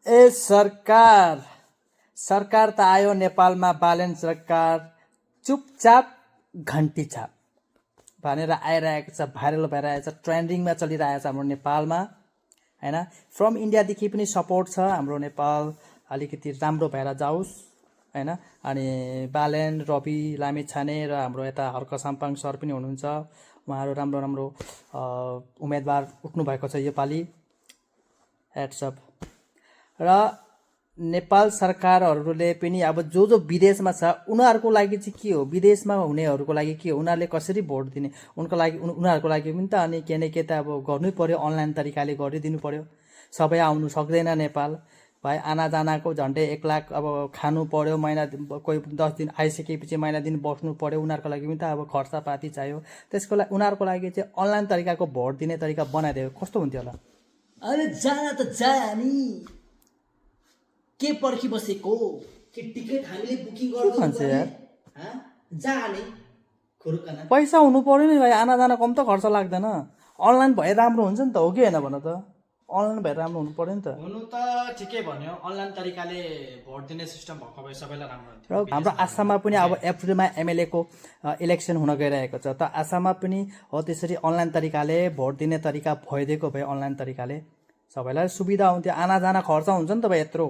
ए सरकार सरकार त आयो नेपालमा बालेन सरकार चुपचाप घन्टी छाप भनेर आइरहेको छ, भाइरल भइरहेको छ, ट्रेन्डिङमा चलिरहेको छ हाम्रो नेपालमा हैन। फ्रम इन्डियादेखि पनि सपोर्ट छ हाम्रो नेपाल अलिकति राम्रो भएर जाओस् हैन। अनि बालेन रवि लामिछाने र हाम्रो यता हर्क साम्पाङ सर पनि हुनुहुन्छ, उहाँहरू राम्रो राम्रो उम्मेदवार उठ्नु भएको छ योपालि, हेड्सअप। र नेपाल सरकारहरूले पनि अब जो विदेशमा छ उनीहरूको लागि चाहिँ के हो, विदेशमा हुनेहरूको लागि के हो, उनीहरूले कसरी भोट दिने उनको लागि उनीहरूको लागि पनि त अनि के न के त अब गर्नै पर्यो, अनलाइन तरिकाले गरिदिनु पर्यो। सबै आउनु सक्दैन नेपाल भाइ, आना जानाको झन्डै 1 लाख अब खानु पर्यो, महिना कोही 10 दिन आइसकेपछि महिना दिन बस्नु पर्यो, उनीहरूको लागि पनि त अब खर्चपाती चाहियो। त्यसको लागि उनीहरूको लागि चाहिँ अनलाइन तरिकाको भोट दिने तरिका बनाइदियो कस्तो हुन्थ्यो होला। अरे जान त जा नि, के पर्खी बसेको, के टिकट हामीले बुकिङ गर्नु भन्छ यार? जा नि खुरुकना। पैसा हुनु पर्यो नि भाइ, आना जाना कम त खर्च लाग्दैन, अनलाइन भए राम्रो हुन्छ नि त, हो कि होइन भन त? अनलाइन भएर राम्रो हुनु पर्यो नि त। हुनु त ठिकै भन्यो, अनलाइन तरिकाले भोट दिने सिस्टम भएको भए सबैलाई राम्रो र हुन्थ्यो। हाम्रो आसाममा पनि अब अप्रिलमा एमएलए को इलेक्सन हुन गइरहेको छ, त आसाममा पनि हो त्यसरी अनलाइन तरिकाले भोट दिने तरिका भइदिएको भए अनलाइन तरिकाले सबैलाई सुविधा हुन्थ्यो। आना जाना खर्च हुन्छ नि त भाइ यत्रो।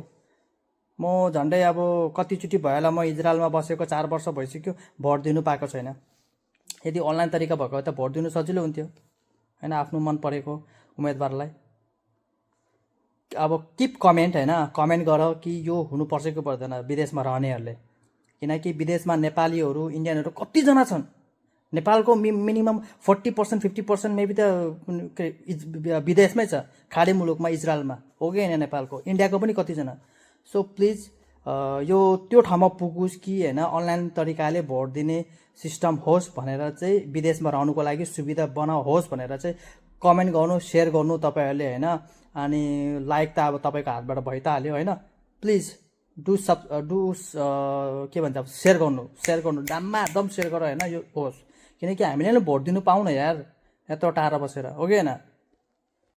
म झन्डै अब कतिचोटि भयो होला, म इजरायलमा बसेको 4 वर्ष भइसक्यो, भोट दिनु पाएको छैन। यदि अनलाइन तरिका भएको भए त भोट दिनु सजिलो हुन्थ्यो हैन, आफ्नो मन परेको उम्मेदवारलाई। अब किप कमेन्ट हैन, कमेन्ट गर कि यो हुनुपर्छ कि पर्दैन विदेशमा रहनेहरूले, किनकि विदेशमा नेपालीहरू इन्डियनहरू कतिजना छन्। नेपालको मिनिमम 40% 50% मेबी त विदेशमै छ, खाडी मुलुकमा, इजरायलमा, हो कि होइन नेपालको, इन्डियाको पनि कतिजना। सो प्लिज यो त्यो ठाउँमा पुगोस् कि होइन, अनलाइन तरिकाले भोट दिने सिस्टम होस् भनेर चाहिँ, विदेशमा रहनुको लागि सुविधा बनाओस् भनेर चाहिँ कमेन्ट गर्नु, सेयर गर्नु तपाईँहरूले होइन। अनि लाइक त अब तपाईँको हातबाट भइ त हाल्यो होइन। प्लिज के भन्छ अब सेयर गर्नु डाममा एकदम सेयर गर होइन, यो होस्, किनकि हामीले नै भोट दिनु पाउन यार, यत्रो टाढा बसेर, हो कि होइन।